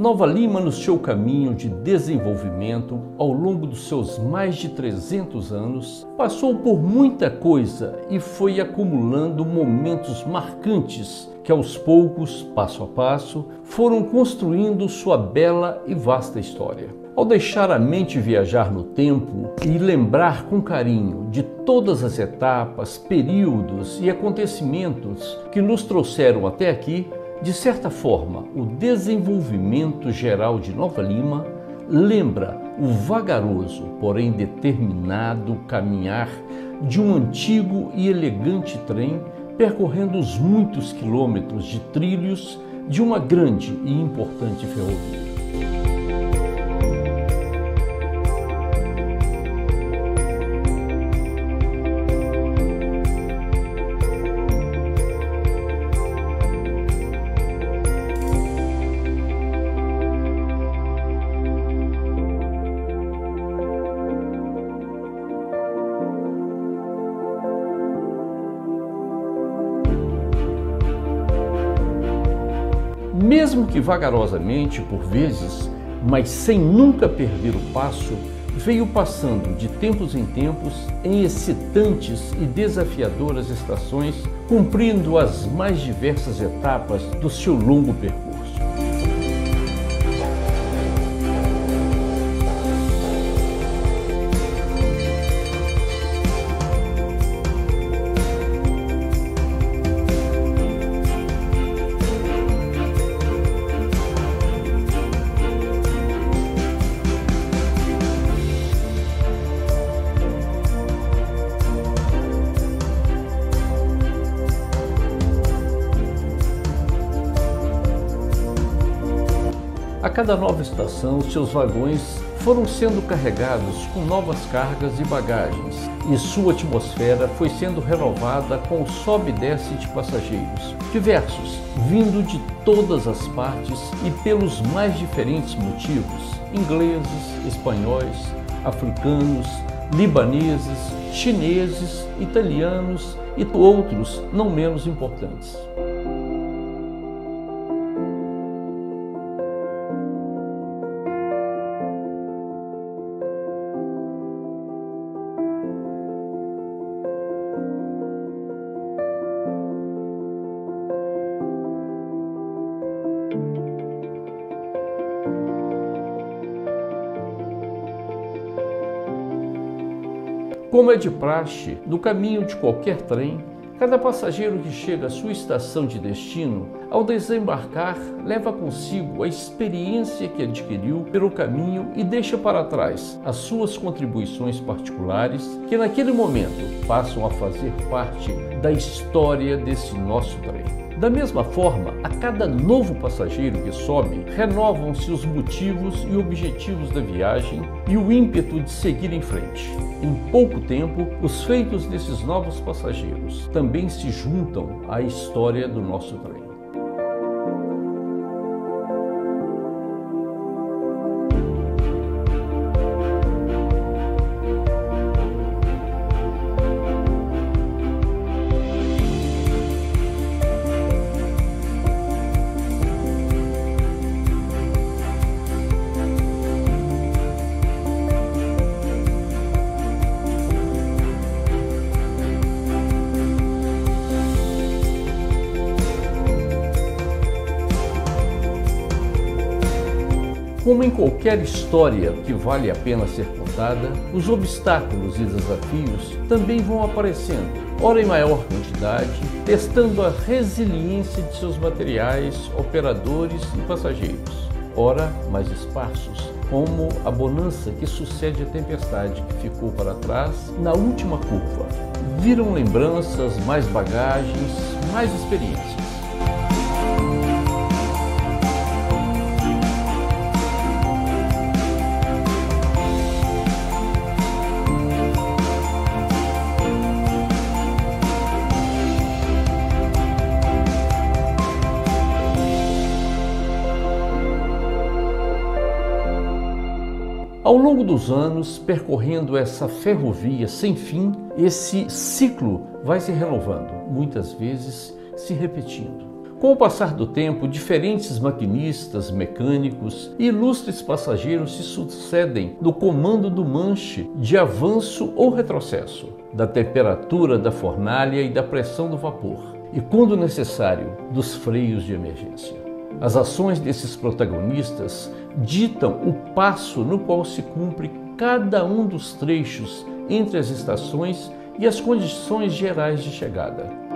Nova Lima, no seu caminho de desenvolvimento, ao longo dos seus mais de 300 anos, passou por muita coisa e foi acumulando momentos marcantes que aos poucos, passo a passo, foram construindo sua bela e vasta história. Ao deixar a mente viajar no tempo e lembrar com carinho de todas as etapas, períodos e acontecimentos que nos trouxeram até aqui, de certa forma, o desenvolvimento geral de Nova Lima lembra o vagaroso, porém determinado caminhar de um antigo e elegante trem percorrendo os muitos quilômetros de trilhos de uma grande e importante ferrovia. Mesmo que vagarosamente por vezes, mas sem nunca perder o passo, veio passando de tempos em tempos em excitantes e desafiadoras estações, cumprindo as mais diversas etapas do seu longo percurso. A cada nova estação, seus vagões foram sendo carregados com novas cargas e bagagens, e sua atmosfera foi sendo renovada com o sobe e desce de passageiros, diversos, vindo de todas as partes e pelos mais diferentes motivos: ingleses, espanhóis, africanos, libaneses, chineses, italianos e outros não menos importantes. Como é de praxe, no caminho de qualquer trem, cada passageiro que chega à sua estação de destino, ao desembarcar, leva consigo a experiência que adquiriu pelo caminho e deixa para trás as suas contribuições particulares, que naquele momento passam a fazer parte da história desse nosso trem. Da mesma forma, a cada novo passageiro que sobe, renovam-se os motivos e objetivos da viagem e o ímpeto de seguir em frente. Em pouco tempo, os feitos desses novos passageiros também se juntam à história do nosso trem. Como em qualquer história que vale a pena ser contada, os obstáculos e desafios também vão aparecendo, ora em maior quantidade, testando a resiliência de seus materiais, operadores e passageiros, ora mais esparsos, como a bonança que sucede à tempestade que ficou para trás na última curva. Viram lembranças, mais bagagens, mais experiências. Ao longo dos anos, percorrendo essa ferrovia sem fim, esse ciclo vai se renovando, muitas vezes se repetindo. Com o passar do tempo, diferentes maquinistas, mecânicos e ilustres passageiros se sucedem no comando do manche de avanço ou retrocesso, da temperatura da fornalha e da pressão do vapor, e, quando necessário, dos freios de emergência. As ações desses protagonistas ditam o passo no qual se cumpre cada um dos trechos entre as estações e as condições gerais de chegada.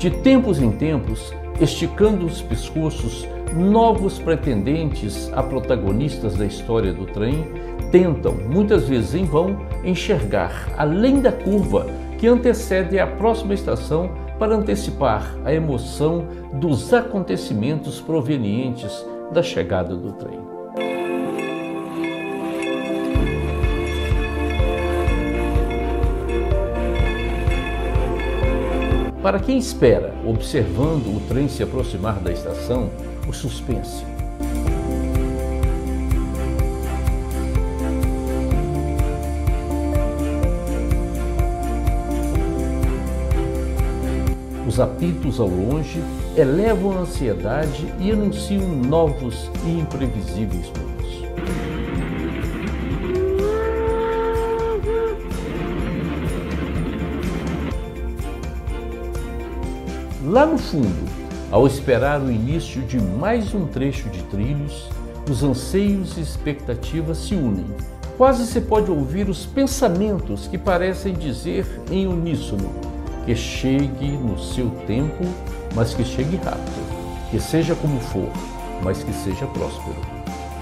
De tempos em tempos, esticando os pescoços, novos pretendentes a protagonistas da história do trem tentam, muitas vezes em vão, enxergar além da curva que antecede a próxima estação para antecipar a emoção dos acontecimentos provenientes da chegada do trem. Para quem espera, observando o trem se aproximar da estação, o suspense. Os apitos ao longe elevam a ansiedade e anunciam novos e imprevisíveis rumos. Lá no fundo, ao esperar o início de mais um trecho de trilhos, os anseios e expectativas se unem. Quase se pode ouvir os pensamentos que parecem dizer em uníssono: que chegue no seu tempo, mas que chegue rápido, que seja como for, mas que seja próspero,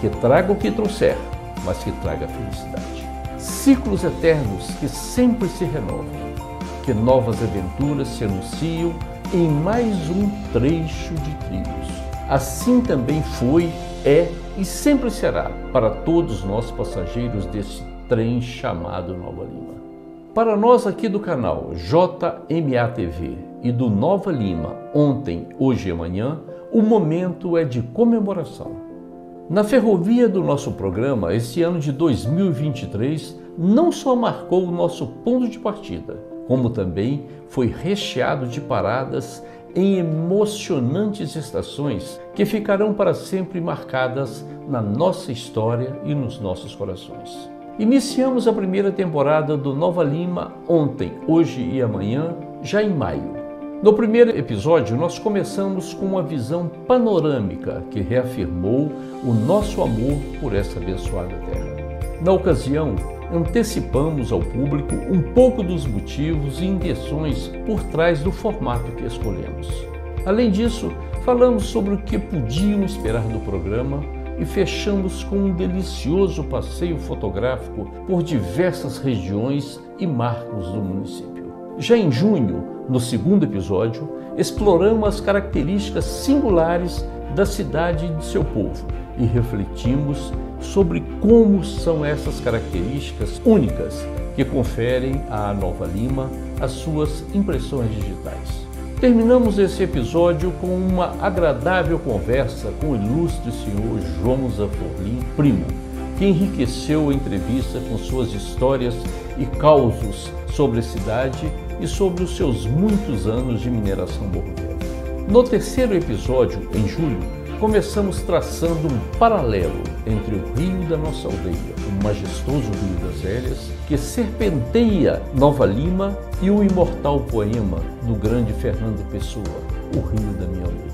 que traga o que trouxer, mas que traga felicidade. Ciclos eternos que sempre se renovam, que novas aventuras se anunciam em mais um trecho de trilhos. Assim também foi, é e sempre será para todos nós passageiros desse trem chamado Nova Lima. Para nós aqui do canal JMA-TV e do Nova Lima, ontem, hoje e amanhã, o momento é de comemoração. Na ferrovia do nosso programa, esse ano de 2023 não só marcou o nosso ponto de partida, como também foi recheado de paradas em emocionantes estações que ficarão para sempre marcadas na nossa história e nos nossos corações. Iniciamos a primeira temporada do Nova Lima ontem, hoje e amanhã, já em maio. No primeiro episódio, nós começamos com uma visão panorâmica que reafirmou o nosso amor por essa abençoada terra. Na ocasião, antecipamos ao público um pouco dos motivos e intenções por trás do formato que escolhemos. Além disso, falamos sobre o que podiam esperar do programa e fechamos com um delicioso passeio fotográfico por diversas regiões e marcos do município. Já em junho, no segundo episódio, exploramos as características singulares da cidade e de seu povo e refletimos sobre como são essas características únicas que conferem à Nova Lima as suas impressões digitais. Terminamos esse episódio com uma agradável conversa com o ilustre senhor João Zanforlin, primo, que enriqueceu a entrevista com suas histórias e causos sobre a cidade e sobre os seus muitos anos de mineração borroviária. No terceiro episódio, em julho, começamos traçando um paralelo entre o rio da nossa aldeia, o majestoso Rio das Velhas, que serpenteia Nova Lima, e o imortal poema do grande Fernando Pessoa, O Rio da Minha Aldeia.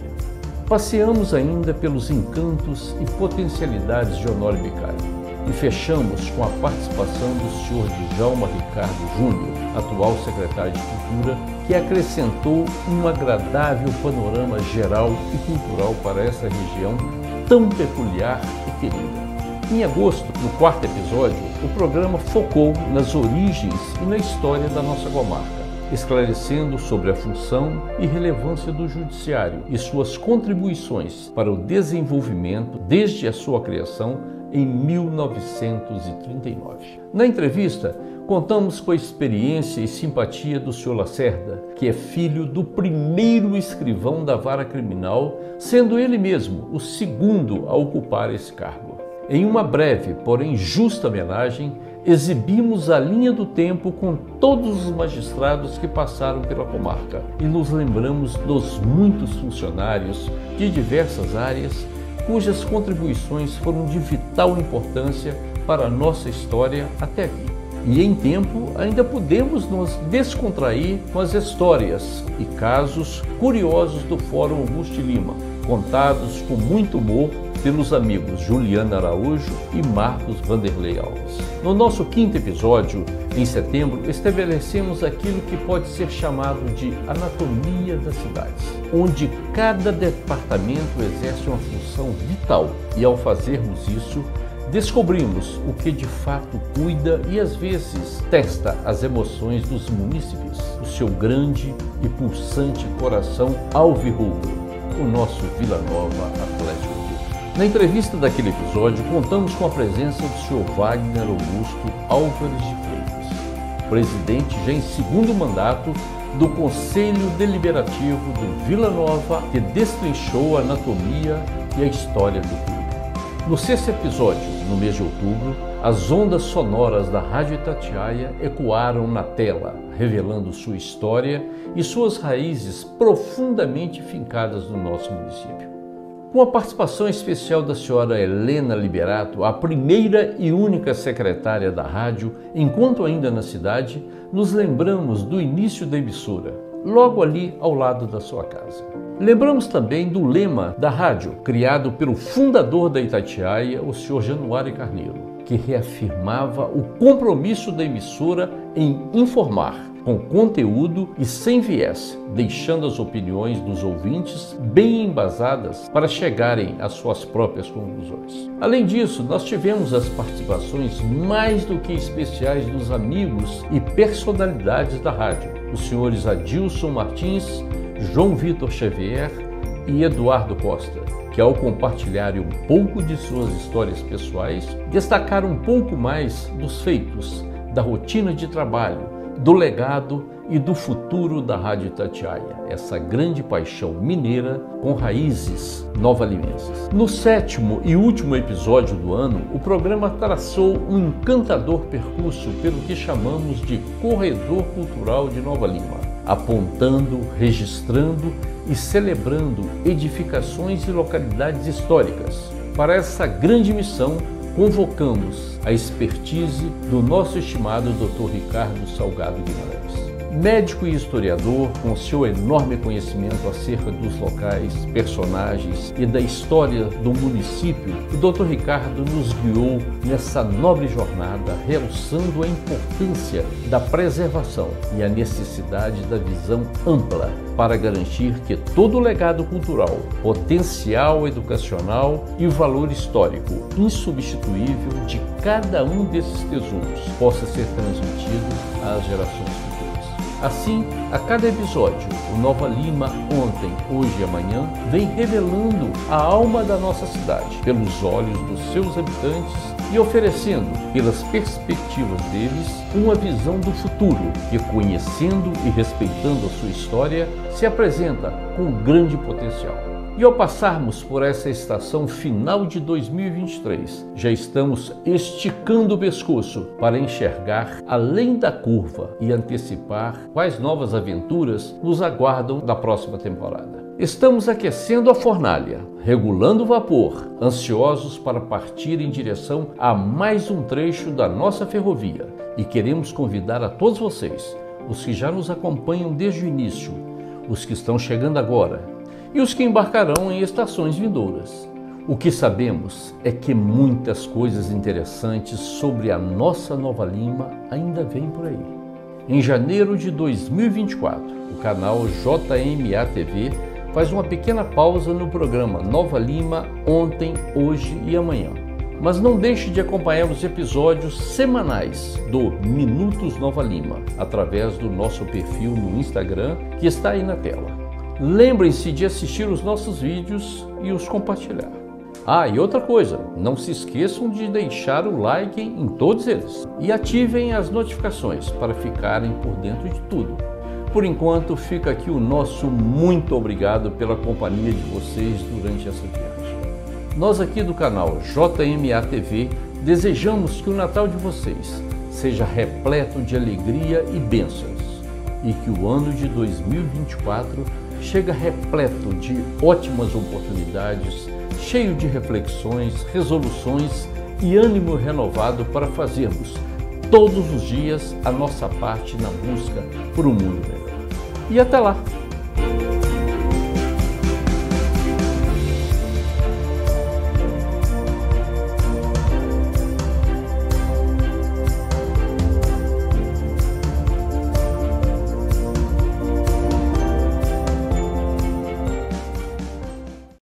Passeamos ainda pelos encantos e potencialidades de Honório Bicalho e fechamos com a participação do senhor Djalma Ricardo Júnior, atual secretário de Cultura, que acrescentou um agradável panorama geral e cultural para essa região tão peculiar e querida. Em agosto, no quarto episódio, o programa focou nas origens e na história da nossa comarca, esclarecendo sobre a função e relevância do judiciário e suas contribuições para o desenvolvimento desde a sua criação em 1939. Na entrevista, contamos com a experiência e simpatia do Sr. Lacerda, que é filho do primeiro escrivão da vara criminal, sendo ele mesmo o segundo a ocupar esse cargo. Em uma breve, porém justa homenagem, exibimos a linha do tempo com todos os magistrados que passaram pela comarca e nos lembramos dos muitos funcionários de diversas áreas cujas contribuições foram de vital importância para a nossa história até aqui. E em tempo ainda podemos nos descontrair com as histórias e casos curiosos do Fórum Augusto Lima, contados com muito humor pelos amigos Juliana Araújo e Marcos Vanderlei Alves. No nosso 5º episódio, em setembro, estabelecemos aquilo que pode ser chamado de anatomia das cidades, onde cada departamento exerce uma função vital e, ao fazermos isso, descobrimos o que de fato cuida e às vezes testa as emoções dos munícipes, o seu grande e pulsante coração alvirrubro, o nosso Vila Nova Atlético Clube. Na entrevista daquele episódio, contamos com a presença do Sr. Wagner Augusto Álvares de Freitas, presidente já em 2º mandato do Conselho Deliberativo do Vila Nova, que destrinchou a anatomia e a história do clube. No 6º episódio, no mês de outubro, as ondas sonoras da Rádio Itatiaia ecoaram na tela, revelando sua história e suas raízes profundamente fincadas no nosso município. Com a participação especial da senhora Helena Liberato, a primeira e única secretária da rádio, enquanto ainda na cidade, nos lembramos do início da emissora, logo ali ao lado da sua casa. Lembramos também do lema da rádio, criado pelo fundador da Itatiaia, o Sr. Januário Carneiro, que reafirmava o compromisso da emissora em informar, com conteúdo e sem viés, deixando as opiniões dos ouvintes bem embasadas para chegarem às suas próprias conclusões. Além disso, nós tivemos as participações mais do que especiais dos amigos e personalidades da rádio, os senhores Adilson Martins, João Vitor Xavier e Eduardo Costa, que ao compartilharem um pouco de suas histórias pessoais, destacaram um pouco mais dos feitos, da rotina de trabalho, do legado e do futuro da Rádio Itatiaia, essa grande paixão mineira com raízes nova-limenses. No 7º e último episódio do ano, o programa traçou um encantador percurso pelo que chamamos de Corredor Cultural de Nova Lima, apontando, registrando e celebrando edificações e localidades históricas. Para essa grande missão, convocamos a expertise do nosso estimado Dr. Ricardo Salgado Guimarães. Médico e historiador, com seu enorme conhecimento acerca dos locais, personagens e da história do município, o Dr. Ricardo nos guiou nessa nobre jornada, realçando a importância da preservação e a necessidade da visão ampla para garantir que todo o legado cultural, potencial educacional e valor histórico insubstituível de cada um desses tesouros possa ser transmitido às gerações futuras. Assim, a cada episódio, o Nova Lima ontem, hoje e amanhã vem revelando a alma da nossa cidade pelos olhos dos seus habitantes e oferecendo, pelas perspectivas deles, uma visão do futuro que, conhecendo e respeitando a sua história, se apresenta com grande potencial. E ao passarmos por essa estação final de 2023, já estamos esticando o pescoço para enxergar além da curva e antecipar quais novas aventuras nos aguardam na próxima temporada. Estamos aquecendo a fornalha, regulando o vapor, ansiosos para partir em direção a mais um trecho da nossa ferrovia. E queremos convidar a todos vocês, os que já nos acompanham desde o início, os que estão chegando agora, e os que embarcarão em estações vindouras. O que sabemos é que muitas coisas interessantes sobre a nossa Nova Lima ainda vêm por aí. Em janeiro de 2024, o canal JMA TV faz uma pequena pausa no programa Nova Lima ontem, hoje e amanhã. Mas não deixe de acompanhar os episódios semanais do Minutos Nova Lima, através do nosso perfil no Instagram, que está aí na tela. Lembrem-se de assistir os nossos vídeos e os compartilhar. E outra coisa, não se esqueçam de deixar o like em todos eles e ativem as notificações para ficarem por dentro de tudo. Por enquanto, fica aqui o nosso muito obrigado pela companhia de vocês durante essa viagem. Nós aqui do canal JMA TV desejamos que o Natal de vocês seja repleto de alegria e bênçãos, e que o ano de 2024 chega repleto de ótimas oportunidades, cheio de reflexões, resoluções e ânimo renovado para fazermos todos os dias a nossa parte na busca por um mundo melhor. E até lá!